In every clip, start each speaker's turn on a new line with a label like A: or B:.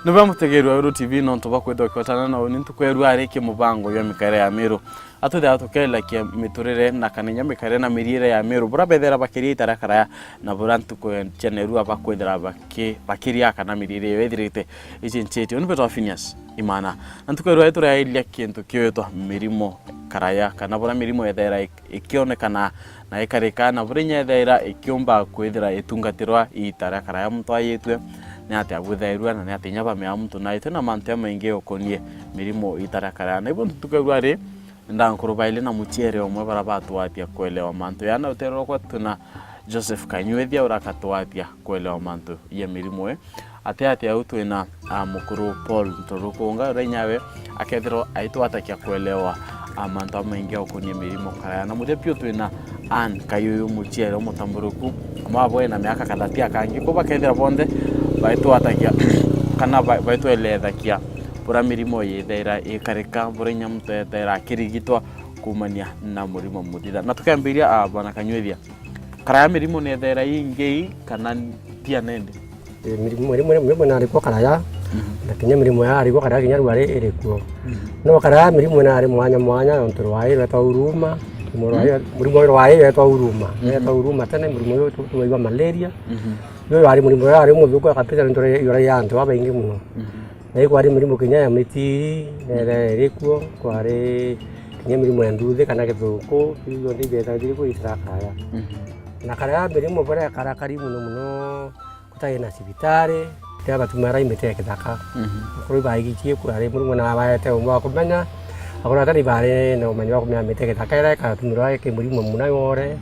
A: Nuba mutegeru wa TV no ntoba kwetho kwatana na oni ntukweru ariki mubango ya mikare ya Meru atuthe atukela kia miturire na kanenya mikare na mirire ya Meru bura bethera bakiri itarakara na bura ntuko cheneru abakwethera bakiria kana mirire wethirite ici ncheti oni beto Phineas Imana ntukweru etura ilia kintu kyoto mirimo karaya kana bura mirimo ethera ikionekana na ikarikana bura nyethera ikiomba kwethera itungatirwa itarakara ya mtu ayetwe ni ati aguthairwa na ni ati nyaba me amuntu na itena mante mainge okonie mirimo itarakara na ibuntu tukagwa ri ndankurubaile na muchiere omwe barabatu atia kuelewa mantu yana utero kwa tuna Joseph Kanyuethia urakatwatia kuelewa mantu ya mirimo ati autu ina mukuru Paul Ntorukunga renyawe akethero aitwatakia kuelewa amantu mainge okonie mirimo kara na muthepio twina an kayuyu muchiere omutamburuku amabo na miaka kadatia kangi kuba kethera bonde baitu atakia kana baitu elethakia bura mirimo yethera ikareka bura nyamto yethera kirigitwa kumania na murimo muthitha na tukambiria bana Kanyuethia karaya mirimo nethera ingei kana tia nende
B: mirimo na riko karaya na kinya mirimo ya riko karaya kinya rware irikuo no karaya mirimo na ari mwanya ontorwaye weta uruma murimo rwaye weta uruma tena mirimo yo tuwa malaria yo ari murimo ari muthuko akapita ndore yora yantu abaingi muno na ari mirimo kinya ya miti nere rikuo kware kinya mirimo ya nduthe kana githuko iyo ndi beta ndiko isakaya na karaya mirimo bara karakari muno kutai na sibitare teba tumara imete kithaka kuri baigikie kware murimo na abayete umwa kumenya akora tani bare no manyo kumya mete kithaka ira ka tumira ke murimo muna yore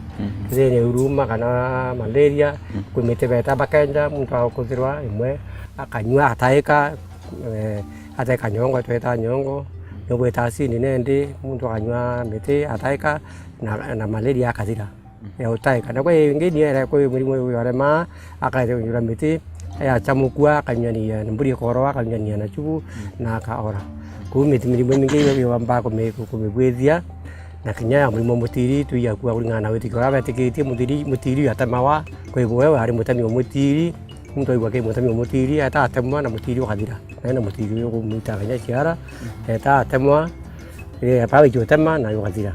B: zene uruma kana malaria kumete beta bakenda muntu akuthirwa imwe akanywa ataika nyongo tweta nyongo nyongo tasini nende muntu akanywa mete ataika na malaria akathira ya utaika na kwa ngeni era kwa murimo yore ma akathira mete ya chamukua akanyania mburi koro akanyania na chubu na akaora kumiti mirimo mingi yo bamba kumegwethia na kinya murimo mutiri tuya kwa kulingana wethi kora betikiti mutiri atamawa kwa wewe ari mutami mutiri muntu aigwa ke mutami mutiri ata atemwa na mutiri ukathira na mutiri yo kumuita kanya ciara ata atemwa pawe jotema na ukathira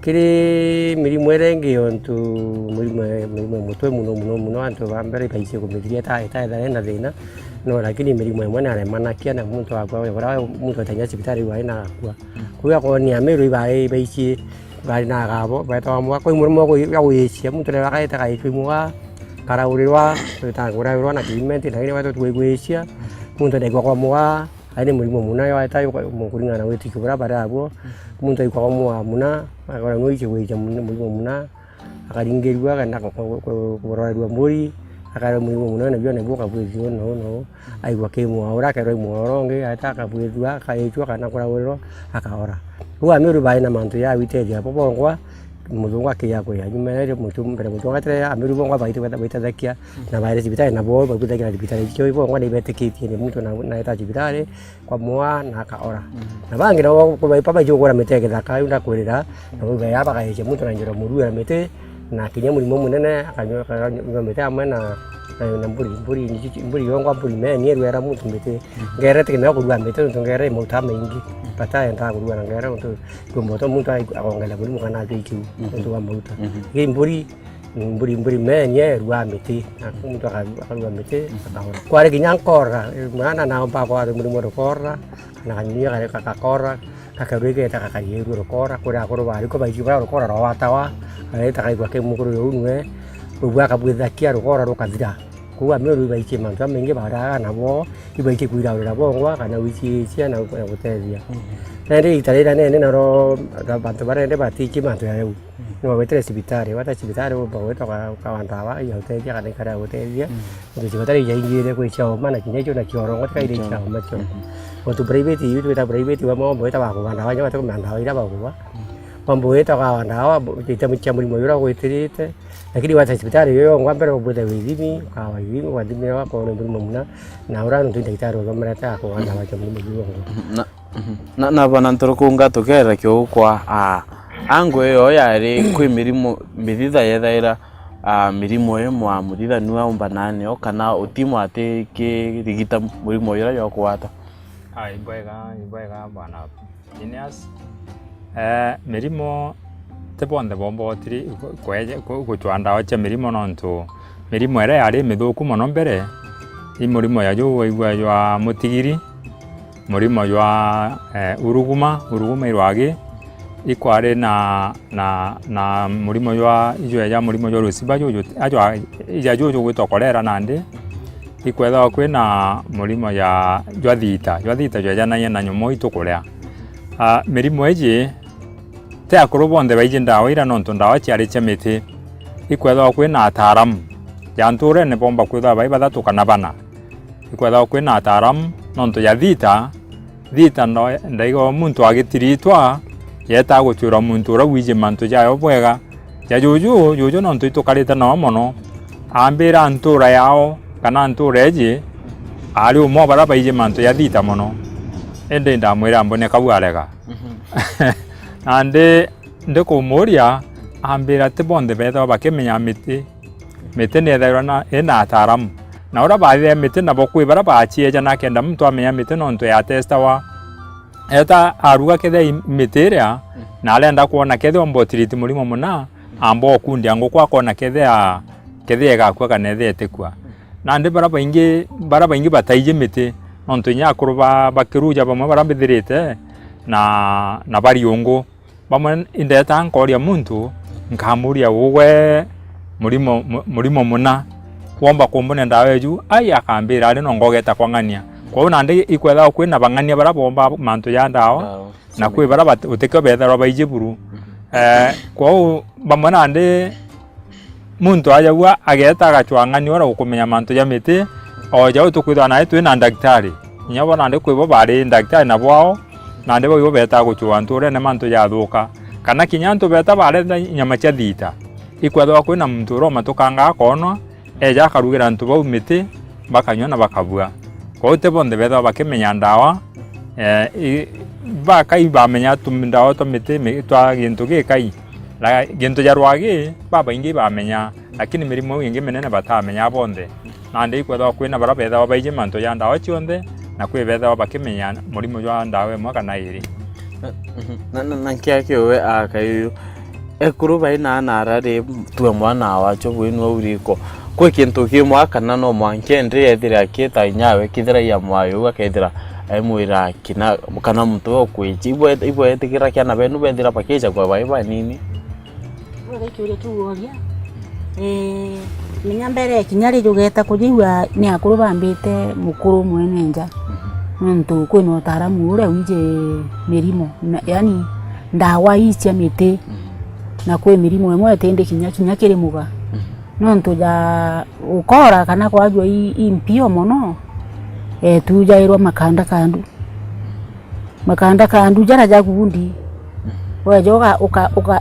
B: kiri mirimo erengi ontu mirimo mutwe muno antu bambere paise kumithia ita na thina no lakini mirimo imwe na remanakia na muntu akwa ora muntu atanya sibitari wa ina kwa kwa ni Meru ibai baisi bari na gabo baita mwa kwa murimo ya uyisia muntu re bakaita kai kimwa karauriwa tutangura na kimenti na ile watu tuweisia muntu de kwa mwa aini murimo muna ya ita mukuringa na wethi kibura bara abo muntu ikwa mwa muna akora no ichi weija murimo muna akaringerwa kana kuborwa muri akara murimo muna na byone boka bwizio no aigwa ke mwa ora ka roi mworonge ataka bwizwa kaitwa kana kurawero akaora huwa Meru bai na mantu ya witeja popongwa muzungu akiyako ya nyumere mutu mbere mutu ngatre Meru bongwa baita zakia na baire sibitari na bo baita kira sibitari cyo bongwa ni betekiti ni mutu na ita sibitari kwa mwa na akaora na bangira ko bai papa jogora meteke zaka unda kurira na bai apa kai mutu na njira muru ya mete na kinya murimo munene akanyo mete amana na mburi yongwa mburi me ni era mutu mete ngere tekina ko rwa mete ngere muta mengi pata enda ko rwa ngere untu kumboto mutu akongela buri mukana aiki untu wa muta mburi me ni rwa mete mutu akalwa mete akahora kware kinyankora mana na mpa kwa murimo rokora na kanyia kare kakakora kakarwege takakayeru rokora kura ko bari ko baiki bara rokora rawatawa eta kai kwa ke mukuru yunwe ubwa kabwithakia rokora rokathira kuwa Meru baiki mantu amengi bara nabo ibaiki kwira bongwa kana wichi cia na gutethia nende itarira nene naro bantu barende batiki mantu yau no wetre sibitari wata sibitari baweta kwa wandawa ya gutethia kana kara gutethia ndio sibitari yaingire kwa chao mana kinyecho na kiorongo kai chao macho watu private yu ta private wa mo ta ba ko wandawa nya wata ko mandawa ira ba ko mamboeta kwa wandawa ita murimo yura gwetirite lakini wata sibitari yo ngwambere obuthe withimi kawa yimi wadimi wa ko murimo muna na urano nditaro gamarata ko wandawa cha murimo yura
A: na bana Ntorukunga tukera kyo kwa angwe yo yari kwi mirimo mithitha yethaira mirimo mwa muthithanu aumba nane kana utimu ati kirigita murimo ira yo kwata
C: ibwega bwana Phineas mirimo te bonde bombo tiri kweje kuchwanda wacha mirimo nontu mirimo ere yari mithuku muno mbere i murimo ya jwa mutigiri murimo jwa uruguma irwagi ikware na murimo jwa murimo jwa rusiba jojo gwitokorera nandi ikwetha kwina murimo jwa thita jwa na nyomo itukurea mirimo eji te akuru bonde baije ndawa ira nontu ndawa ciari cia miti ikwetha kwina ataramu ya nture ne bomba kwitha bai bathatu kana bana ikwetha kwina ataramu nontu ya thita no ndaigo muntu agitiritwa yeta gutura muntu ura wije mantu jayo bwega ya juju nontu itukarite no mono ambira ntura yao kana ntura eji ari umo bara baije mantu ya thita mono ende ndamwira mbone kabwarega ande ndikumuria ambira te bonde betha bakemenya miti netherwa na ena ataramu na ura bathie miti na bokwi bara bachieja na kenda muntu amenya miti nontu ya testa wa eta aruga kethe mitiria na alenda kuona kethe ombotiriti murimo muna ambo okundi ango kwa kona kethe gakwa kana ethete kwa na ndi bara baingi bataije miti nontu nya kuruba bakiruja bamwe bara bithirite na bariungu bamwe indeta nkoria muntu nkamuria ugwe murimo muna womba kumbone ndaweju ai akambira ari nongogeta kwangania kwa nandi ikwetha kwina bangania bara bomba mantu ya ndawa na kwi bara uteke betha baije buru kwa bamwe nandi muntu ajagwa ageta agachwangania ora ukumenya mantu ya miti oja utukwitha na twina daktari nyabo nandi kwibo bari daktari na bwao nandi bo beta guchwa nture ne mantu ya thuka kana kinyantu beta bare nyama cia thita ikwetha kwina muntu ro matukanga akonwa eja akarugira ntu bau miti bakanywa na bakabua kwa te bonde betha bakimenya ndawa bakai bamenya tumindawa to miti twa gintu gikai la gintu jarwagi baba ingi bamenya lakini mirimo ingi menene batamenya bonde nandi ikwetha kwina bara betha baije mantu ya ndawa chionde na kwi betha bakimenya murimo jwa ndawa mwaka na iri
A: na nkiake we akayo ekuru baina na rare tuwe mwana wacho bwinu uriko kwe kintu kimwa kana no mwankende yethira kita nyawe kithira ya mwayo akethira aimwira kina kana muntu okwichi ibo etikira kana benu bethira pakeja kwa baiba nini
D: ore kiure tuoria minya mbere kinyari jugeta kujiwa ni akuru bambite mukuru mwenenja muntu kwino taramu ure wije mirimo yani ndawa icia miti na kwe mirimo emwe tende kinya kiri muga nontu ja ukora kana kwajwa impio mono tujairwa makanda kandu jara jagundi wejoga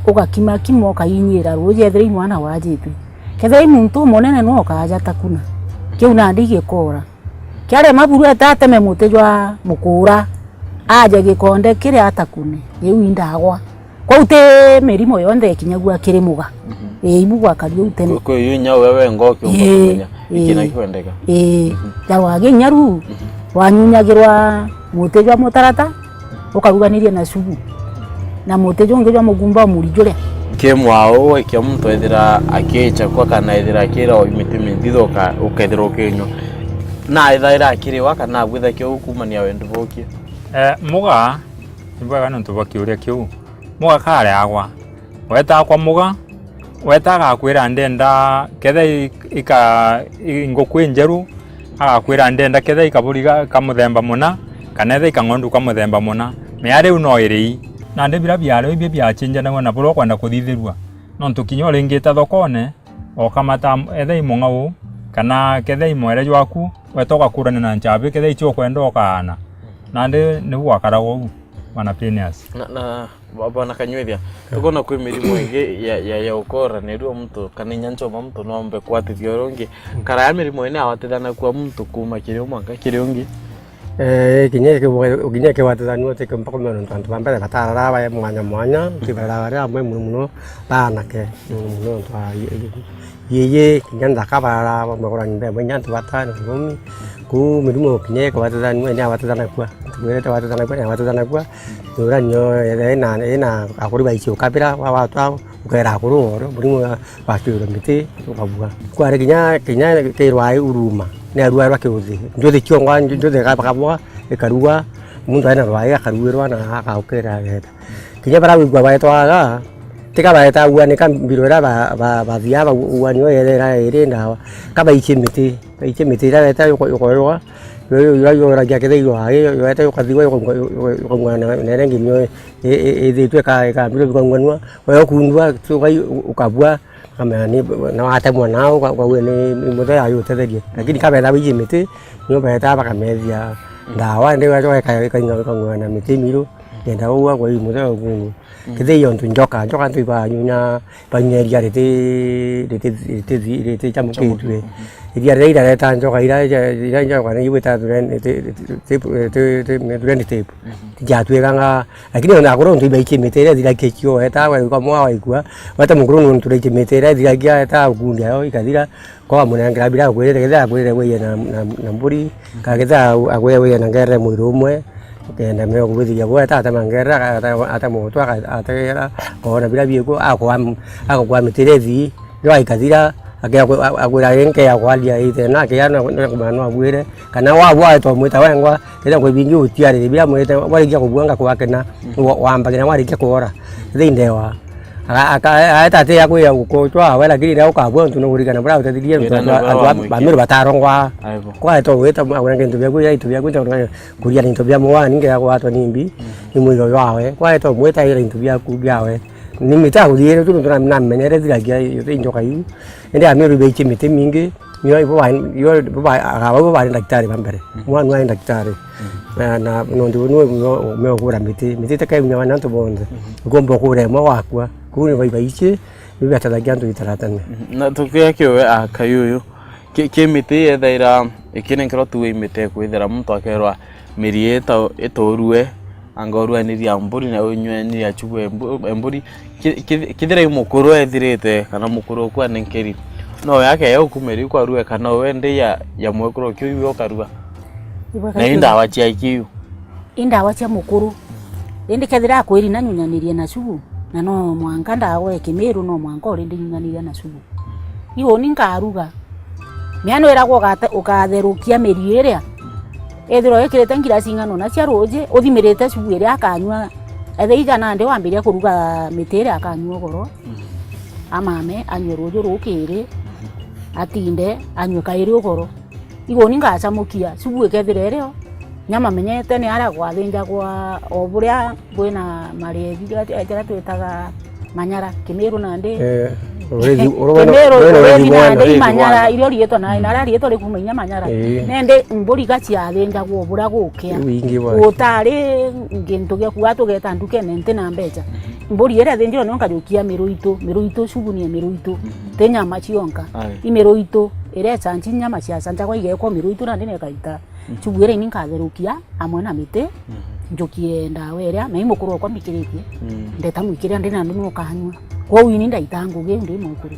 D: uka kimo kayinyira roje thiri mwana wajitu kethe muntu monene no kaja takuna kiu nandi gikora kiare maburu etateme mutejwa mukura aje gikonde kire atakune riu indagwa kwa ute mirimo yonde kinyagua kiri muga ibugwa kari utene
A: kwa yunya wewe ngoki umenya ikina kwendeka darwage nyaru wanyunyagirwa mutejwa mutarata ukaruganiria na subu na mutejwa ngejwa mugumba murijure kemwao we kya muntu ethira akecha kwa kana ethira akira o imitimi ndithoka ukethira ukenyo na ethaira akiri waka na gwitha kyo ukumania wendu bokie
C: muga ibwaga nontu bakiuria kiu muga kare agwa weta kwa muga weta gakwira ndenda kethe ingokwe njeru agakwira ndenda kethe ikaburiga kamuthemba muna kana ethe ikangondu kamuthemba muna meare uno iri na ndebira byaro ibye byachinja na buro kwenda kuthithirwa nontu kinyo ringita thokone okamata ethe imongau kana kethe imwere jwaku wetoka kurana na nchabe kethe icho kwenda okana nande ni gwakarago wana Phineas
A: na baba nakanyweria tukona kwi mirimo ingi ya ukora neru mtu kana nyancho mtu nombe kwatithio rongi kara ya mirimo ine awatithana kwa mtu kuma kiri mwanga kiri ungi
B: Kinya ke watazani wote ke mpaka mwana ntantu bambere batara ba mwanya tibarara mwe muno bana ke muno twa ye kinya ndakabara bakora nyimbe mwanya tubatana ngomi ku mirimo kinya ke watazani mwe nya watazana kwa twere watazana kwa ura nyo ena akuri baicho kabira wa watu ukera akuru oro murimo bakiro miti ukabua kwa kinya ke rwai uruma ne arua rwa kiuthi njothe kiongwa njothe kabakabwa ekarua mundu aina rwai akaruirwa na akaukera geta kinya bara wigwa baetwaga tika baeta uani kambirora bathia uani oyerera irinda kaba ichimiti ra eta yokorwa yo ra gya kede yo ai yo eta yokathiwa yo ngwana nerengi myo ethitwe ka mbiro bikongwanwa yo kundwa tukai ukabua kama ni na hata mwanao kwa wene mmoja ayo tetherie lakini kaba eta ichimiti nyo baeta bakamethia ndawa ndio wacho kaingana miti miro nenda uwa kwa mmoja kungu kede yo njoka tuiba nyunya banyeria rete chamukitwe iria reira reta njoka ira njoka ni wita durene tape jatweganga lakini ona koro ntuiba ikimetere thira kekio eta kwa mwa waigua wata mukuru no nture ikimetere thira gia eta gundi ayo ikathira kwa munangira bila kwere weye na mburi kagetha agwe na ngere mwiro umwe kenda meo kuthia gwa tata mangera ata moto atagera ona bila biego akwa miterethi yo ikathira agwira yenke ya kwalia ite na ke yana kumano agwire kana wa to mwita wengwa tena kwa bingi utiare bila mwita walikia kubwanga kwakena wamba kina walikia kuora thindewa aka te yakwe ya ukotwa wala kiri na ukabwa tunurikana bra utadiria bamiro batarongwa kwa to weta mwana ngento bya kuya itu bya kwita kuria into bya mwa ninge ya kwa to nimbi imwiro yawe kwa to mweta ile into bya kubyawe ni mita kudiere tu na menere dilagia yote njoka yu ende amiro be chimite mingi yo ba daktari bambere mwana wa daktari na ndo no kura miti takai mwana to bonde gombo kure mwa wakwa kuni baiche bibi atadagia ndo itaratane
A: na tukia kiwe akayuyu kimiti ethaira ikinenkero tuwe imite kwithira muntu akerwa mirieta etorue angorua ni ria mburi na unywe ni ya chubu emburi kithira imukuru ethirite kana mukuru kwa nenkeri no yake ya ukumeri kwa ruwe kana wende ya mwekuro kiyo karua na inda wachia kiyo
D: inda wachia mukuru ende kethira kwiri na nyunyanirie na chubu na no mwanga ndawe Kimiru no mwanga orinde nyunyanirie na chubu iwo ninkaruga miano eragwo ukatherukia meri iria ethiro ekirete ngirasi ngano na cia roje uthimirite chubu iria akanywa etheiga na ndi wambiria kuruga mitire akanywa goro amame anywe rojo rukiri atinde anywe kairi ugoro igo ningacha mukia chubu ekethire rio nyama menyete ni ara gwathinja kwa oburia bwina marethi jara twetaga manyara Kimiru na ndi manyara irio rieto na inara rieto rikumenya manyara nende mburi gacia thinja gwo bura gukia utari ngintu gya kuatu geta nduke nente na mbecha mburi ere thinjiro no kajukia miru itu chubu ni miru itu tenya machionka imiru itu ere chanchi nyama cia sanja kwa igeko miru itu na ndine kaita chubu ere ninkatherukia amwe na mite njukie ndawe ria na imukuru kwa mikiritie ndeta mwikiria ndina ndu kanywa kwa wini ndaitangu ge ndi mukuru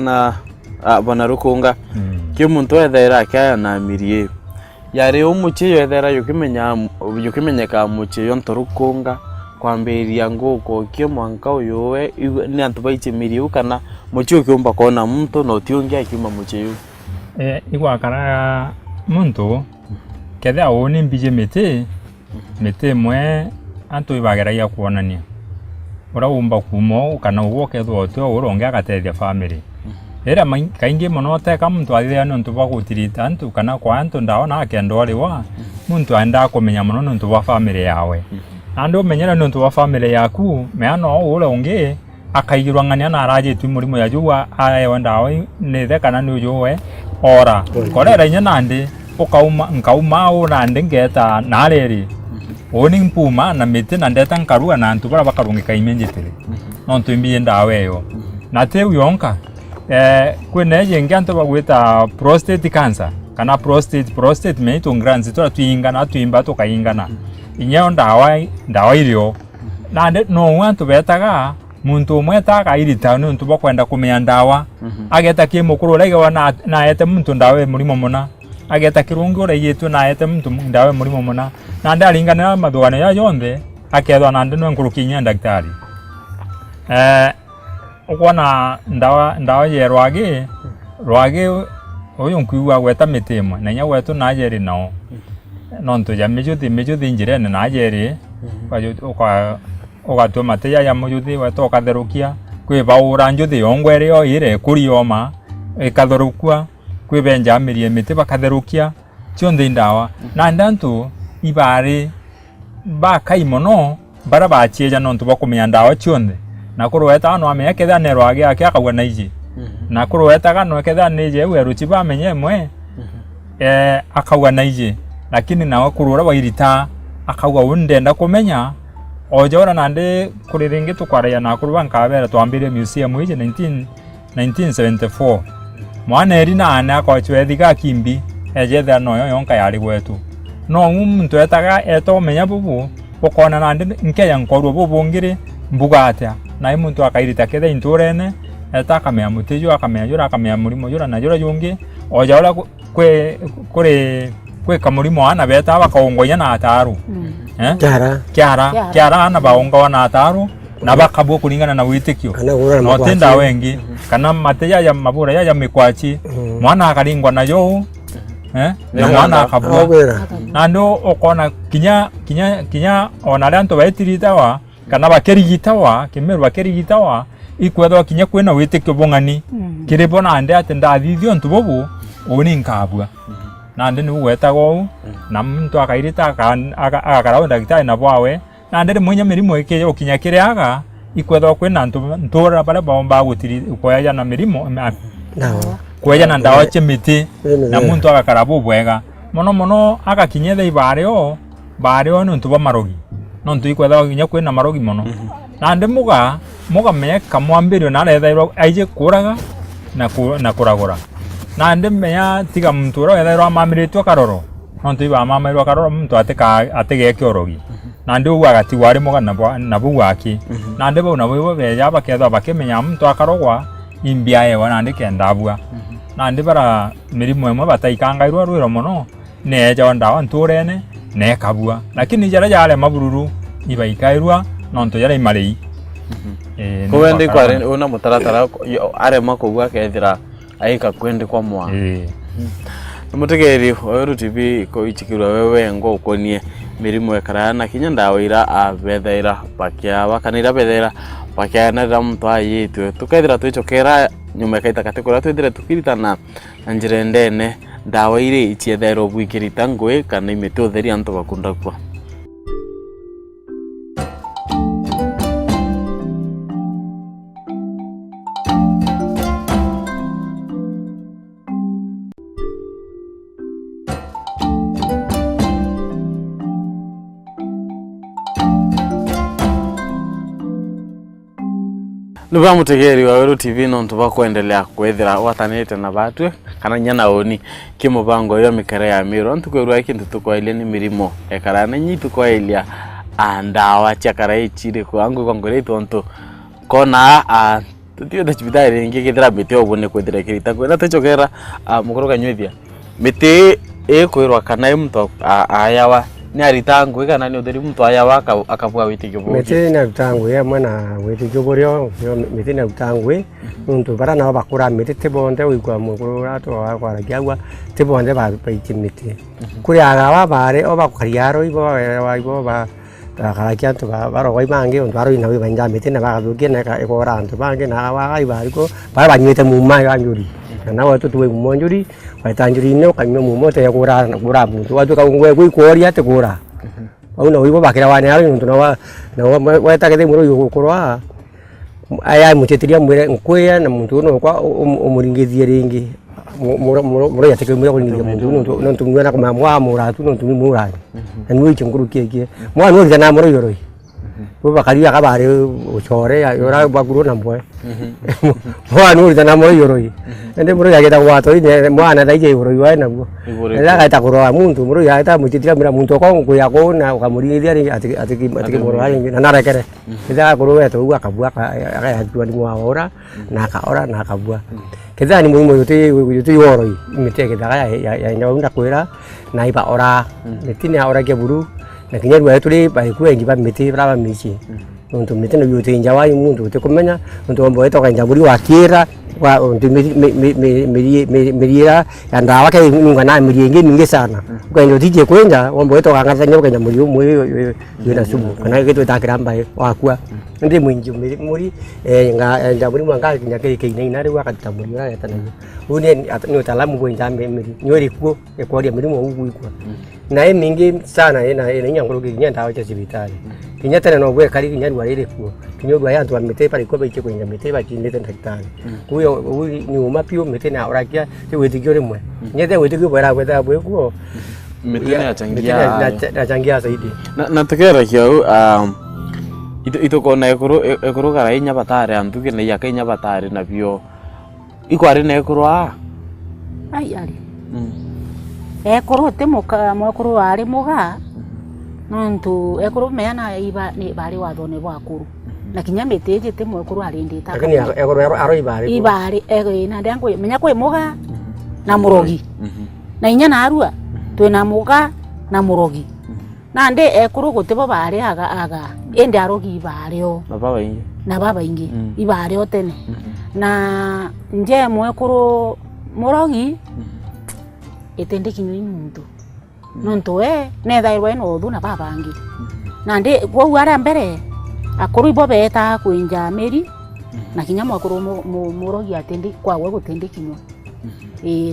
A: na bana rukunga ki muntu ethaira kaya na mirie yari umuchi yethera yukimenyeka muchi yonto rukunga kwambiria nguko ki mwanka uyowe ni antu baiche mirie kana muchi ukiumba kona muntu no tiongia akiuma muchi yu
C: igwa kana muntu ketha woni mbije mite mwe antu ibageragia kuonania ora umba kumo kana uwo kethwo to uronge agatethia family era kaingi muno teka muntu athia nontu bagutirita antu kana kwa antu ndaona akendo aliwa muntu aenda kumenya muno nontu ba family yawe ando menyera nontu ba family yaku meano ule unge akaigirwa ngania na araje tu murimo ya juwa ayo ndawe ne theka na nujuwe ora korera inya nandi nkauma ora ndengeta nareri oni mpuma na mite na ndeta nkarua na antu bara bakarungika imenjetire nontu imbiye ndawe yo na te uyonka kweneje nganto bagwita prostate cancer kana prostate meitu glands tora tuingana tuimba tukaingana inyo ndawa irio nande no wantu betaga muntu umwe taka irita nuntu bakwenda kumenya ndawa ageta kimukuru rege wana naete muntu ndawe murimo muna ageta kirungu reyetu naete muntu ndawe murimo muna nande alingana madwana ya yonde akethwa nande no nkurukinya daktari ukona ndawa ye rwage oyo nkuwa gweta mitimwe na nya wetu najeri nao nonto ya mijuthi njirene najeri kwa ugatwa mateya ya mujuthi wetu ukatherukia kwibaura njuthi yongwere yo ire kurioma ikatherukua kwibenja mirie miti bakatherukia cionthe ndawa na ndantu ibari bakaimono bara bachieja nonto bakumenya ndawa cionthe na kurweta no amenya ketha ne rwage ake akagwa na iji na kurweta no ketha nije weruchi bamenye mwe akagwa na iji lakini nawe kurura bairita akagwa undenda kumenya ojora nande kuriringi tukwaria na kuruba nkabera twambire museum ije 1974 mwana eri na ana ko chwethiga kimbi ejetha no yonka yari gwetu no muntu etaga eto menya bubu ukona nande nkeya nkorwo bubungire mbugatia na muntu akairita ketha inturene etaka mea mutejo akamea jura akamea murimo jura na jura yungi ojora kwe kamurimo ana beta bakaongonya na ataru kiara ana baonga na ataru na bakabwo kulingana na witikio no tenda wengi kana mateya ya mabura ya mikwachi mwana akalingwa na yo na mwana akabwa na ndo okona kinya ona lanto baitiritawa kana bakerigitawa kimeru bakerigitawa ikwethwa kinya kwena witikio bongani kiribona ande atenda thithio ntubobu oni nkabwa nande ni wetago na muntu akairita akarawo daktari na bwawe nande mwenye mirimo ike okinya kireaga ikwethwa kwena ntura bara bomba gutiri ukoya na mirimo kweja na ndawa chemiti na muntu akakarabu bwega mono akakinyetha ibareo nuntu ba marogi nontu ikwethwa kinya kwena marogi mono nande muga meka mwambirio na rethairo aije kuraga na kuragura nande meya tiga muntu ro rethairo amamiritwo karoro nontu iba amamiritwo karoro muntu atege kiorogi nande ugagati wari muga na buwaki nande bo na bo beja bakethwa bakemenya muntu akarogwa imbia yewa nande kendabwa nande bara mirimo emwe bataikangairwa rwiro mono neja ndawa nturene ne kabua lakini jara yale mabururu iba ikairwa nontu yara imarei
A: kwende kware una mutaratara arema kugwa kethira aika kwende kwa mwa mutegeri oyo TV ko ichikirwa wewe ngo ukonie mirimo ekarana kinya ndawa ira abethaira pakia bakanira bethaira pakia na muntu ayitu tukethira twicokera nyuma kaita katekora twethire tukiritana njire ndene ndawa ire ichiethero bwikirita ngwe kana imete utheri antu bakunda kwa Luba mutegeri wa Weru TV nontu bakuendelea kwethira watanete na batwe kana nyana oni kimubango yo mikare ya miro ntukwirwa ikintu tukwaile ni mirimo ekarana nyitu kwailia andawa chakara ichire kwangu kongore tonto kona tutio da chibitari ngikithira mite obone kwethira kirita kwena techokera mukoroka nywithia mite kwirwa kana mtu ayawa ni aritangu kana ni utheri mtu ayawa akabwa witikio bo
B: mite na rutangu ya mwana witikio borio mite na rutangu muntu bara na bakura mite tebonde wikwa mukuru ato akwara kyagwa tebonde ba mite kuri agawa bare oba kwariaro ibo ba takarakia to baro wai mange on baro ina banja mite na ba duke na ka ekora nto bange na wa ai ba ko ba nyete mumma ya njuri na watu tuwe mmonjuri waitanjuri no kanyo mumote ya kura muntu watu ka ngwe kuikoria te kura au na wibo bakira wane ari muntu na watakete muro yukurwa aya muchetiria mwere nkweya na muntu no kwa umuringithie ringi muro ya teke muro kuringithia muntu no tumwana kuma mwa mura tu no tumimura na nui chunguru keke mwa no kana muro yoroi bo bakari akabare uchore yora baguru namwe mwana uri na moyo roi ende muro yageta wato ine mwana daije roi wa nabwo ela kaita kuroa muntu muro yageta mutitira mira muntu ko kuyako na ukamurithia atiki muro ayi na narekere ida kuroa to akabua akaya tuani mwaora na akaora na akabua kethani muimo yote yoroi mite kethaga ya nyaunda kwira na iba ora mitine ora ke buru na kinyarwa tuli bai kuengi ba miti brava michi nonto mitine yote njawai mundu te kumenya nonto ombo eto kanja buri wakira wa nonto mirira ya ndawa ke nunga na miringi mingi sana kwenye tije kwenja ombo eto kangata nyoka kenya muri yona subu kana keto takiramba wakua ndi mwinji muri nga njaburi mwanga kinya ke ina ri wakati muri ya tanayo une ni utaalamu kwenja miri nyori kuo kwa dia mirimo huku kwa na mingi sana ina nyangolo kinya ndawa cha sibitali kinya tena no bwe kali kinya rwa rire kuo kinya rwa ya ntwa mite pali ko baiche kwenja mite ba kinete daktari huyo ni umapio mite na orakia te wetikio rimwe nyete wetikio bwera kwetha bwe kuo
A: mite na
B: changia zaidi
A: na tekera kiau ito kona ekuru kara inya batare antuke ne yaka inya batare na bio ikwari na ekuru
D: ai ari ekuru te moka mokuru ari moga nontu ekuru meana iba ni bari wathone bwakuru na kinya meteje te mokuru ari ndita
B: lakini ekuru aro
D: ibari na ndango menya kwe moga na murogi na inya na arua twina moga na murogi nande ekuru gutebo bari aga ende arogi ibareo na baba ingi ibareo tene na nje mwekuru murogi etende kinywi muntu nonto nethairwe no thu na baba ingi nande gwo ara mbere akuru ibo beta kwinja meri na kinya mwekuru murogi atende kwawe gutende kinywa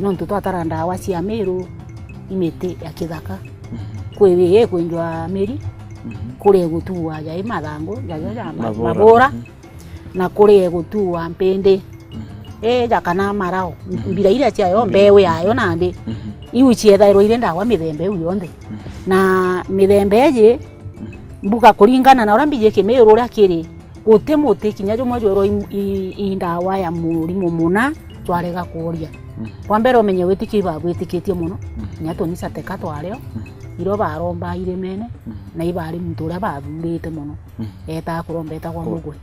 D: nonto twatara ndawa cia meru imete ya kithaka kwewe kwinjwa meri kure gutua ya mathango ya mabora na kure gutua mpende jakana marao mbira ira cia yo mbewe yayo nande iu ciethairwo ire ndawa mithembe iu yonthe na mithembe ye mbuka kuringana na uria mbije kimeru uria kiri gute muti kinya jumwe joro indawa ya murimu muna twarega kuria kwa mbere umenye witikiba gwitikitie muno nyato ni sateka twareo iro baromba ire mene na ibari muntu uria bathurite muno eta kurombeta kwa mugwe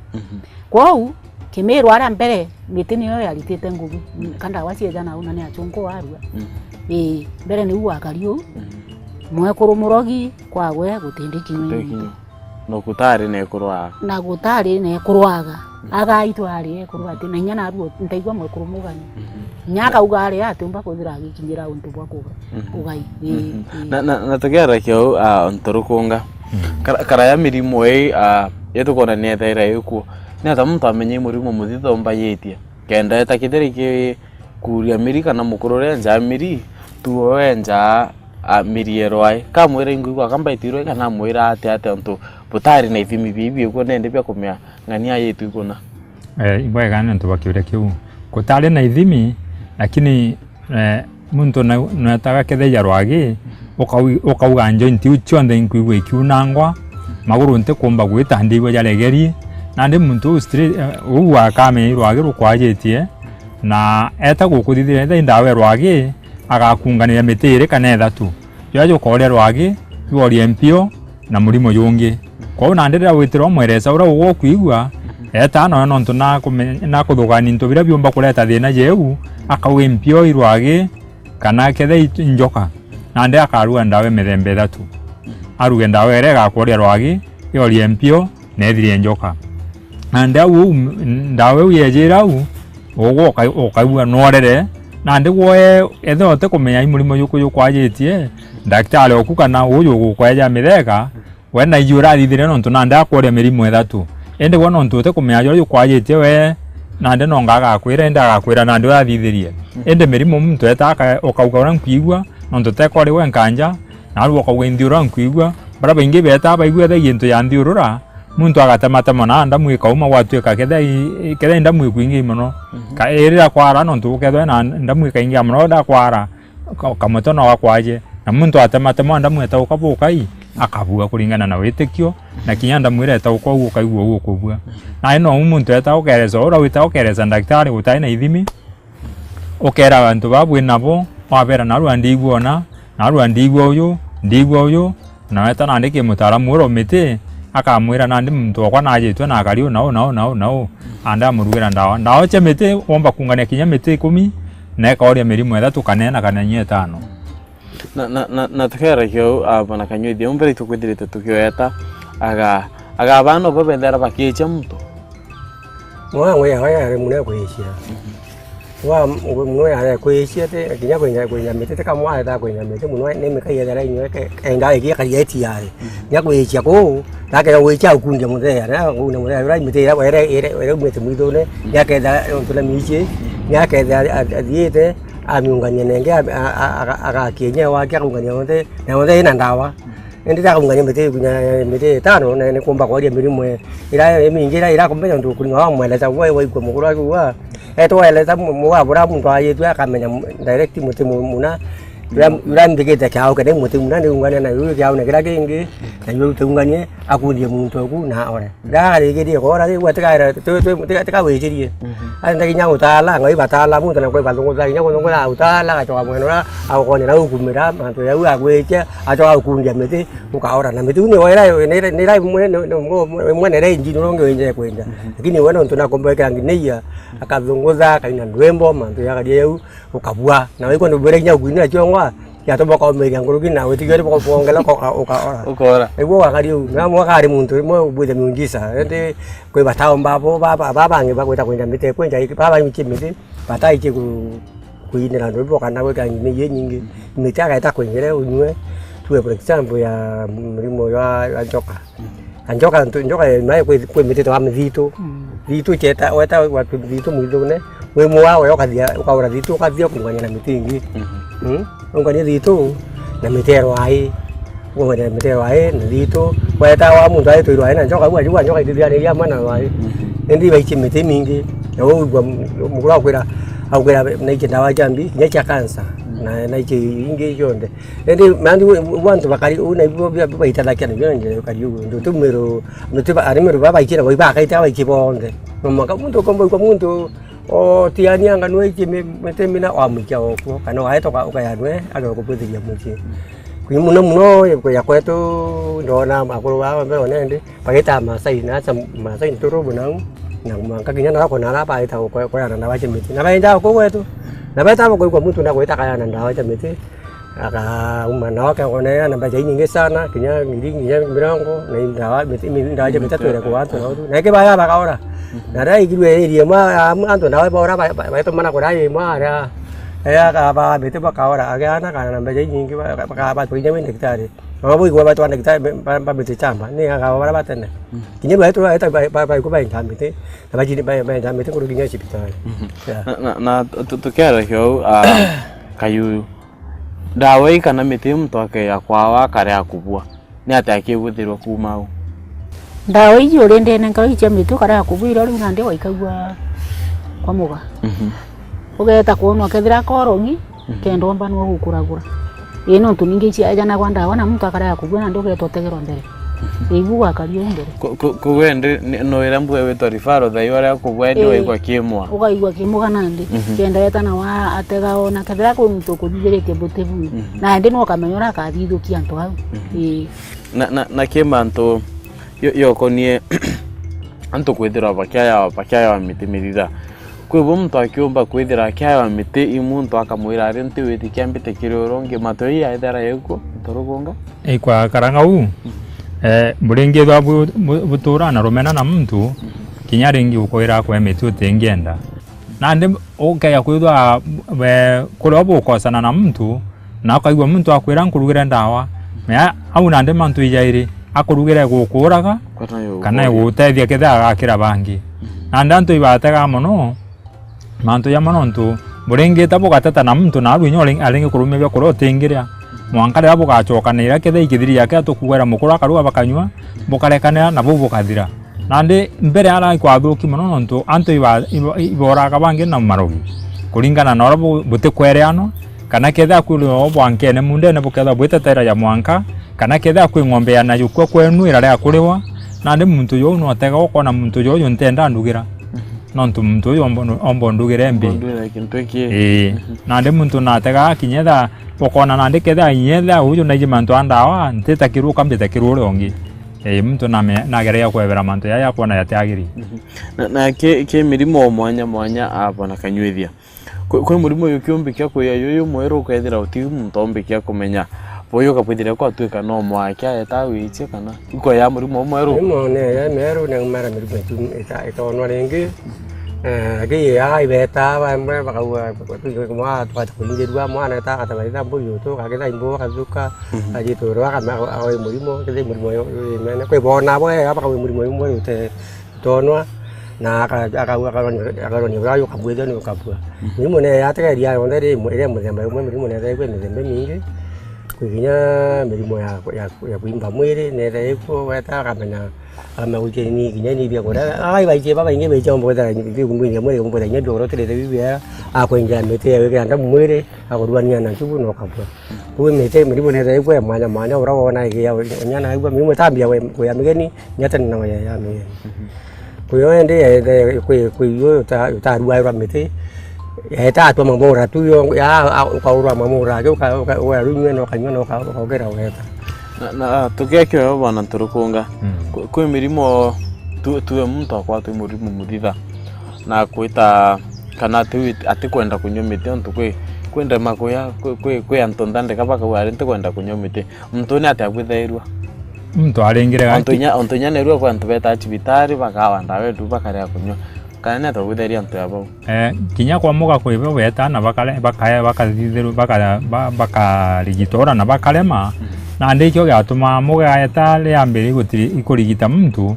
D: kwau kimeru ara mbere miti niyo yaritite nguvu kanda wacietha na una ni achunko warua mbere ni uwakario mwekuru murogi kwagwe gutindikinywe
A: no gutari ne kurwaga
D: na gutari ne kurwaga aga itwari ekuru ati na nyana ruo ntaigwa mwekuru mugani nyaka ugari ati umba kuthira gikinyira untu bwa kuga ugai
A: na tegera kyo ntorukunga kara ya mirimo yetukona ne thaira yuko ne ta muntu amenye murimo muthitho mbayetie kenda eta kitheri ki kuria mirika na mukurore nja miri tuo enja mirieroi kamwira ingwa kambaitirwe kana mwira ate onto butari na ithimi bibi uko nende bya kumya ngania yetu ikona
C: ibwa gana nto bakiure kiu kutari na ithimi lakini muntu na taka ketheja rwagi ukauga njointi uchonde inkuigwe kiunangwa maguru nte kumba gwita ndiwe jalegeri nande muntu straight uwa kame rwagi rukwajetie na eta gukuthithira nda ndawe rwagi agakunganira mitire kanetha tu yajo kore rwagi yori mpio na murimo yungi kwa nandira witiro mweresa ura ugo kuigwa eta no ntu na kuthugani ntu bira byomba kureta thina jeu akawe mpio irwagi kana kethe njoka nande akarua ndawe mithembe thatu aruge ndawe rega kore rwagi yori mpio nethire njoka nande au ndawe uyejira u ugo okaigwa norere nande woe ethote kumenya imurimo yuko kwajitie daktari okukana uyu gukweja mitheka wena ijura thithire nontu nande akwore mirimo ethatu ende wona nontu te kumenya yuko kwajitie we nande nonga agakwira ende agakwira nande wathithirie ende mirimo muntu etaka okauga ora nkuigwa nontu te kore we nkanja na ruo okauga ndiura nkuigwa bara baingi beta baigwa the gintu ya ndiurura muntu agatematema na ndamu ikauma gwatuika kethe ndamu ikuingi muno ka erira kwara nontu kethe na ndamu ikaingia muno da kwara kamoto no akwaje na muntu atematema ndamu eta ukabukai akabua kuringana na witikio na kinya ndamwira eta uko ukaigua ukubua na ino umuntu eta ukereza ora wita ukereza daktari utai na ithimi ukera abantu babu nabo wabera na rwandi igwona na rwandi igwa uyu na weta na ndike mutaramu ro miti akamwira nandi muntu wakwa najitwe na akariu nao anda murugira ndawa che miti womba kungania kinya miti 10 na ekaoria mirimu ethatu kanena kana nye 5
A: na tukera kyo abana kanyuithia umbere tukwithirite tukioeta aga bano babendera bakiche mtu
B: mwa ya mune kuishia wa mwe ya kuishia te kinya kwenya mete te kamwa ta kwenya mete mwe ne meka ya dara inyo enda iki karieti yale nya kuishia ko ta ke kuishia kunje mwe ya na ku ne mwe ya mete ya ere mete mwido ne ya ke da ontula miche ya ke da adiete amiunganya nenge aga kienya wa kya kunganya mete na mete ina ndawa ndi ta kunganya mete kunya mete tano ne kumba kwa dia mirimwe ira mingira ira kumbe ndo kulinga mwe la ta wai kwa mukura kwa eto ele ta mwa bora muntu ayetu akamenya direct muti muna ura mbigete kyao kede muti muna ni ungania na yu kyao ne kira kingi na yu tunganie akundie muntu aku na ore da ri gidi ko ra wa ta to ta we chiri anda kinya utala ngai batala muntu na ko ba ngo za kinya ko ngo la utala ka cho mwe ra au ko ni na ukumira mantu ya wa we che a cho akundie mete uka ora na mete ni wa ra ni ra mwe ne re inji no ngo nje kwenda lakini wewe ndo tunakomboa kangi neya akazunguza kaina ndwembo mantu ya kadieu ukabua na wewe ndo bere nya kuina chongwa ya to bako me nguru kina we tigere bako pongela ko ora ewo akadiu na mo kari muntu mo bude miungisa ende ko batao mbapo baba nge bako ta kwenda mite kwenja baba michi mite batai che kuinira ndo kana we kangi ne ye nyingi mite aka ta kwengere unywe tuwe for example ya mlimo ya anjoka njoka mai kwa mite to am vitu cheta weta watu vitu mwido ne we mwa we okadia ukaura vitu okadia kunganya na mitingi unganya vitu na mitero ai unganya mitero ai na vitu weta wa muntu ai tu ai na njoka bwa jua njoka idia ne ya mana wai ndi bai chi mite mingi na we mukura kwira au kwira na chenda wa jambi nya cha kansa na chi ingi jonde ndi mandi wantu bakari una bai talakia ne jonde kari ndo tumero ndo ari mero baba ichira bai ba kai ta bai chi bonde mama muntu kombo kwa muntu o tiani anga noi chi mete mina wa mcha o kana ai to ka ya nwe aga ko pete ya muchi kui muno ya kwetu ndona makuru ba ba ne ndi pakita masai na masai ntoro bunang na manga kinya na ko na ba ita ko ya na ba chi mete na ba nda ko kwetu na ba ta ko kwa mtu na ko ita kaya na nda cha mete aka umana ka ko ne na ba jai nyingi sana kinya nginya mirango na nda mete nda cha mete to ko watu na ke ba ya ba ka ora na dai giwe dia ma anto na ba ora ba to mana ko dai ma ra ya ka ba bete ba ka ora aga na ka na ba jai nyingi ba ka ba to nyamen diktari ba bu ko ba to na diktari ba bete chamba ni ka ba ba tene kinya ba to ba ko ba ngam bete na ba ji ba ngam bete ko kinya hospital
A: na tukera hiyo kayu dawa kana miti mtu ake akwawa kare akubua ni atake guthirwa kumau
D: ndawa icio rende ne ngari cha mitu kare akubwira ru nande waikagua kwa muga ugeta kuonwa kethira korongi kendo mba no gukuragura ino tuningi cia ajana kwa ndawa na mtu akare akubua nande ugeto tegero ndere igua kariyo ndere
A: kuwende no ira mbwe weto rifaro tha yore akubwa ndi waigwa kimwa
D: ugaigwa kimwa nande kenda eta na wa atega ona kethira ku mtu kujirete botevu na ndi no kamenyora kathithukia antu hau
A: na kimanto yo konie anto kwithira bakyaya miti mirira kwibo muntu akiomba kwithira kyaya miti imuntu akamwira ari nti witi kyambite kiroronge matoi ya idara yeko torogonga
C: kwa karanga u buringi thwa butura na rumena na muntu kinya ringi ukoira kwa miti utengienda na ndi ukaya kwithwa kuri obo ukosana na muntu na akaigwa muntu akwira nkurugira ndawa me au na ndi mantu ijairi akurugire gukuraga kana gutethia ketha agakira bangi na ndantu ibatega muno mantu ya manontu buringi tabo gatata na muntu na rwinyo alingi kurumibya kurotingiria mwankare abo gachokanira ketha ikithiri yake atukugera mukura karua bakanywa bukarekanira na bubu kathira na ndi mbere ara ikwathũki muno nontu antu iboraga bangi na marogi kuringana na oro butikwereano kana ketha kuli obwankene munde ne buketha bwitetera ya mwanka kana ketha kwi ng'ombe ya nayo kwa kwenu iraria kuriwa na ndi muntu yo no tega ukona muntu yo ntenda ndugira no ntu muntu yo ombo ndugire mbi na ndi muntu na tega kinyetha ukona na ndi ketha inyetha uyu na jimantu andawa ntita kiruka mbita kirure ongi muntu nagereya kwebera mantu ya yakona yatagiri
A: na ke mirimo mwanya abona kanyuithia kwe murimo yukiumbikya kuya yoyo mwero kwethira uti muntu ombikya kumenya boyo kapwithira kwa twika no mwakya etawiche kana iko ya murimo mwero
B: ne ya mero ne mara mirimo tu ita no rengi cái ai về ta và em vào tôi mua tôi cũng đi qua mua này ta cả thằng ta mua nhiều tôi cả cái này mua cả giúp cả gì tôi đó cả mà ao mũi mua cái gì mũi mà nó quay bò nào mới á bao mũi mua thì tôi nó na cả nhiều rau vô cầm bưởi đó nhiều cầm bưởi mũi này á cái gì còn đây đi mũi này mũi này đây quên mình mấy miếng cái nhá mình mua ya quên vào mũi đi này đây cô ta cả mình mà cái ni việc của đó ai vậy chị bác anh cái về cho một cái cái cũng mình mới cũng phải nhớ đồ đó thì để cái quên gần mới thế cái ăn mới đi còn đoan nhà này chú nó không tôi mình thế mình đi bên này quên mà nó rau này cái nhà này quên mình mới tham biểu quên cái ní nhớ chân nào vậy mình quên đấy quên ta đuôi ra mình thế ta tôi mà mua ra tôi câu ra mà mua ra chỗ cái nó cái đầu này
A: na tukekyo bana turukunga kwe mirimo tuwe muntu akwa tuwe murimo muthitha na kwita kana tuwe ati kwenda kunyomite ontu kwenda makoya kwe antondande kabaka wari nte kwenda kunyomite muntu ni ati akwithairwa
C: muntu arengire gaki
A: ontu nyanerwa kwa antu beta chibitari bakawa ndawe tu bakaria kunyo kana ni atakwitharia antu yabo
C: kinya kwa muga kwibo beta na bakathitheru bakarigitora na bakarema na ndikyo gatuma mugaeta riambiri gutiri ikurigita muntu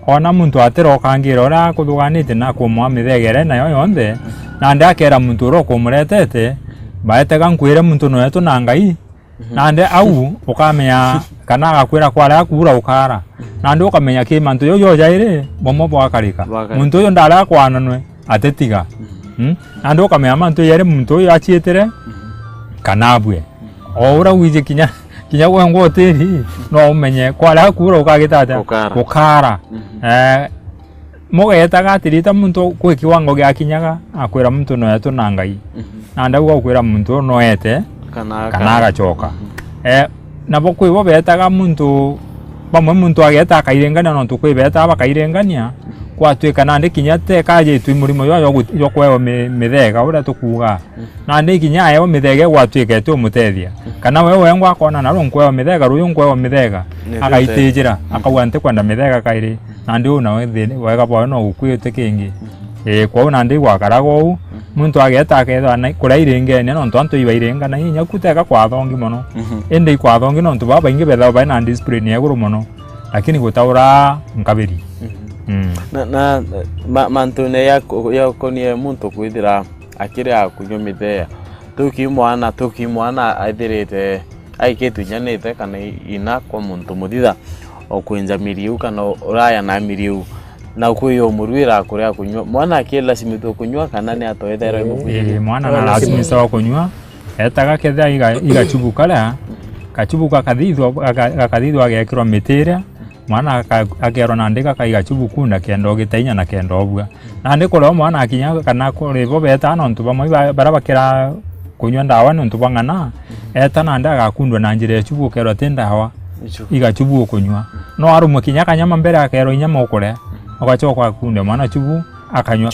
C: ona muntu atirokangira ora kuthuganite na kumwa mithegere nayo yonthe na ndakera muntu ro kumuretete baetega nkwire muntu no yetu na ngai na nde au ukamenya kana gakwira kwara akura ukara na ndu ukamenya ki mantu yo jaire bomo bwakarika muntu yo ndara kwananwe atetiga na ndu ukamenya mantu yere muntu yo achietere kana bwe ora wije kinya wengo tiri no umenye kwara kura ukagitata ukara mogeta gatirita muntu kwi kiwango gya kinyaga akwira muntu no yetu na ngai na ndaguga kwira muntu no ete kana gachoka na bokwi bo betaga muntu bamwe muntu ageta akairengania no tukwi beta bakairengania kwatwika na ndi kinya te kaje twi murimo yo kwewa mithega ura tukuga na ndi kinya ayo mithega gwatwika tu mutethia kana wewe ngwa kona na ronkwewa mithega ruyu nkwewa mithega akaitejira akauga nte kwenda mithega kairi na ndi una wega bwa no gukwite kingi kwa na ndi gwakarago u muntu ageta akethwa na kuria irengenia no ntu iba irenga na hinya kuteka kwa thongi muno ende kwa thongi no ntu baba ingi betha ba na discipline ya guru muno lakini gutaura nkabiri
A: na mantune yako ni muntu kwithira akiri akunyomithea tukimwana aithirite aikitu nyanite kana ina kwa muntu muthitha okwinja miriu kana uraya na miriu na kuyo murwira kuria kunywa mwana akila simito kunywa kana ni atoethera
C: mwana na lazima sawa kunywa etaga ketha igachubuka la kachubuka kadithwa agekirwa mitira mwana akero na ndika kaiga chubuku na kendo gitainya na kendo obwa na ndikoro mwana akinya kana kuribo beta no ntuba moi barabakira kunywa ndawa no ntuba ngana eta na ndaga kundwa na njire chubuku kero tendawa iga chubuku kunywa no arumo kinya kanyama mbere akero inyama ukure akachoka kundwa mwana chubu akanywa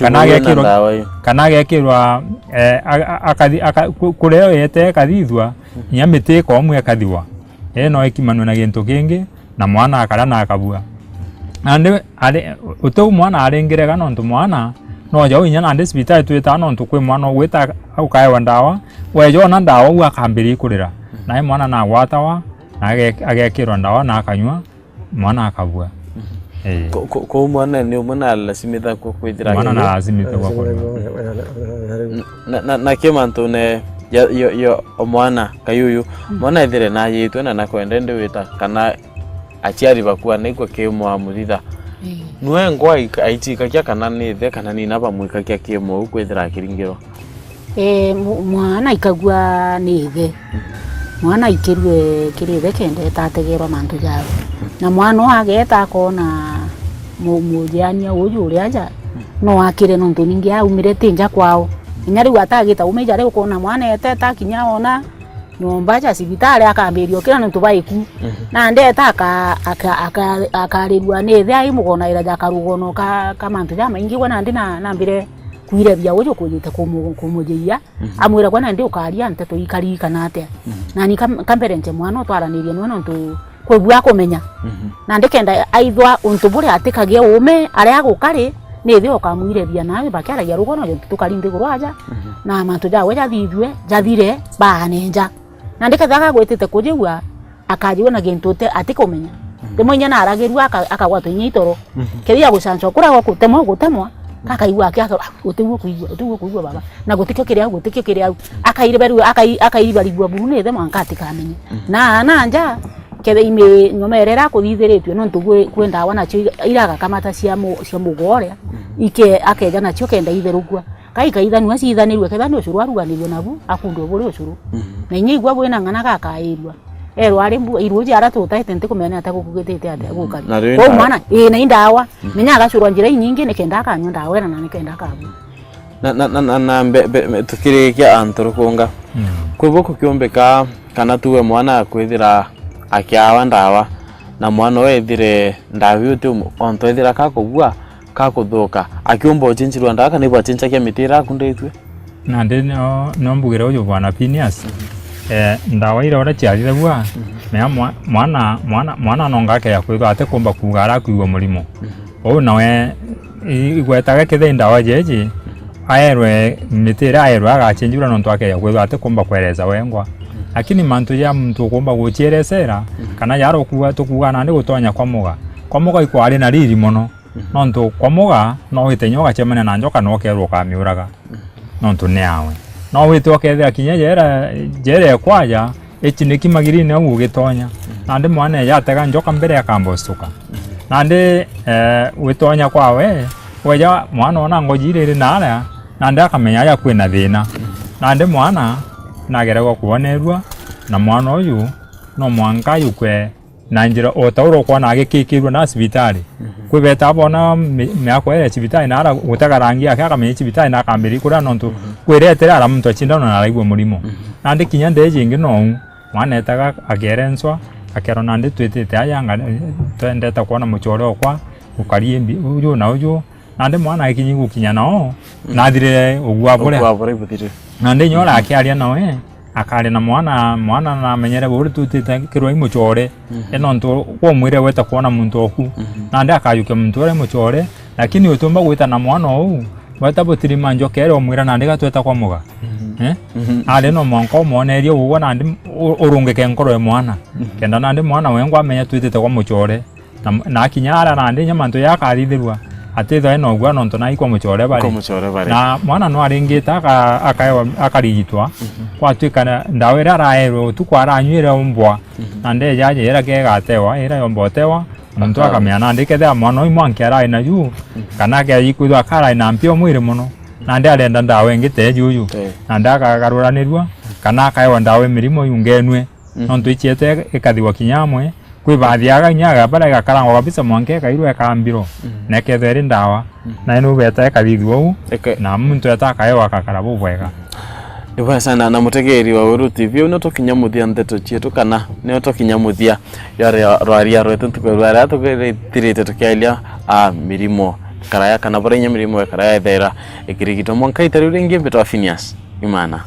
C: kana agekirwa kureo yete kadithwa nyamite ko omwe kadhiwa no ekimanu na gento kingi na mwana akara na akabua ande uto mwana arengirega no ntu mwana no jo inya na hospital twita no ntu kwe mwana wita ukae wandawa wejo na ndawa wakambiri kurira na mwana na gwatawa na agekirwa ndawa na akanywa mwana akabua
A: ko mwana ni mwana lasimita ko kwithira
C: mwana na lasimita kwa
A: na kemantu ne yo omwana kayuyu mwana ithire na yitu na nakwendende wita kana achiari bakwa naikwa kemo amurira nuwe ngwa aitika kya kana nithe kana ni naba mwika kya kemo ukwithira kiringiro
D: mwana ikagwa nithe mwana ikirwe kirithe kende tategerwa mantu jao na mwana ageta kona mujania uyu uri aja no akire no ntuningi aumire tinja kwao inyari watagita umeja reo kona mwana eteta kinya ona nyomba cha sibitari akambirio kira ntu baiku na ndeta akarirwa nethe ai mugona ira jakarugono ka mantu jama ingi wana ndi na mbire kuire bia ujo kujite kumujia amwira kwana ndi ukaria nteto ikari kana atia na ni kamperenche mwana twaranirie no ntu kwebua kumenya na ndikenda aithwa untu buri atikagie ume ari agukari ni thio kamwire bia nawe bakiaragia rugono jo tukalinde gurwaja na mantu jawe jathithwe jathire banenja na ndikathaga gwitite kujigwa akajiwe na gintote atikomenya demwe na aragirwa akagwatwo inyitoro keria gucanco kura gutemwa kakaigwa akiaka utiguo kuigwa baba na gutikio kiria akaire beru akaibarigwa burune the mwankati kamenye na nja kethe ime nyomerera kuthithiritwe no ntu kwenda wana cio iraga kamata cia mugore ike akeja na cio kenda itherugwa kaithanwa ciithanirwe ketha ni ucuru aruganirwe nabu akundu buri ucuru na inyigwa bwina ng'ana gakairwa erwa rimbu iruji aratutaite ntikumenya atakugugitite ate gukari ko mwana na indawa menya agacurwa njira nyingi nikenda akanywa ndawa na nikenda akabu
A: na tukirikia anturukunga kwiboko kiombeka kana tuwe mwana kwithira akiawa ndawa na mwana wethire ndawi uti onto ethira kakugua kakuthuka akiumba ochinchirwa ndawa kana ibwa chinchakia mitira kundeitwe
C: na ndi no mbugira uyu bwana Phineas ndawa ira ora chiarire bwa me mwana nonga ke yakwithwa ate kumba kugara kuigwa mulimo o nawe igwetaga kethe ndawa jeje aerwe mitira aerwa agachinjura nonto ake yakwithwa ate kumba kwereza wengwa lakini mantu ya mtu kumba guchieresera kana yaro kuwa tukugana ndi gutonya kwa muga ikwari na riri mono nonto kwa muga no hitenyoga chemene na njoka no kerwo kamiuraga nonto ne awe no witwa kethira kinya jere kwaja echiniki magirine ugitonya nande mwana yatega njoka mbere akambostuka nande witonya kwawe weja mwana ona ngojire nara nande akamenya ya kwina thina nande mwana nagerego kuonerwa na mwana uyu no mwanka yukwe na njira otauro kwa nage kikirwa na sibitari kwibeta bona meako ere sibitari nara utaga rangi aka akamenya sibitari na kambiri kura nontu kwiretera ara muntu achindano na raigwa murimo nande kinya ndeje ingi no mwana etaga agerenswa akero nande twitete ayanga twendeta kuona muchore okwa ukarie uyu na uyu nande mwana ikinyi gukinya nao nathire ugwa bure
A: butire
C: nande nyora akiaria nawe akari na mwana na menyere buri tutite kirwa imuchore enonto kwa mwire weta kuona muntu oku nande akayuke muntu ore muchore lakini utumba gwita na mwana ou weta butiri manjo kere omwira nande gatweta kwa muga ale no monko monerio ugo nande urungeke nkoro mwana kenda nande mwana wengwa amenya twitite kwa muchore na kinyara nande nyamanto yakarithirwa atitho eno gwa nonto na ikwa muchore bari na mwana no aringita akarigitwa kwa twikana ndawera raero tukwara anywira umbwa nande yaje era ke gatewa era yombotewa muntu akamenya nande ketha mwana imwanke ara ina yu kana ke yikuthwa akara ina mpio mwire muno nande arenda ndawe ngite juju nande akagarũranĩrua kana akaewa ndawe mirimo yungenwe nonto ichiete ikathiwa kinyamwe kwi bathiaga nyaga bara gakarangwa kabisa mwanke kairwe kambiro neketheri ndawa na ino beta ekathithwa u na muntu atakaewa kakarabu bwega
A: iwa sana na mutegeri wa Uru TV uno tokinyamuthia ndeto chietu kana ne tokinyamuthia yare rwaria rwetu tukwera tukiretirite tukialia mirimo karaya kana bara nya mirimo karaya thera ikirigito mwanka itari ringi mbetwa Phineas imana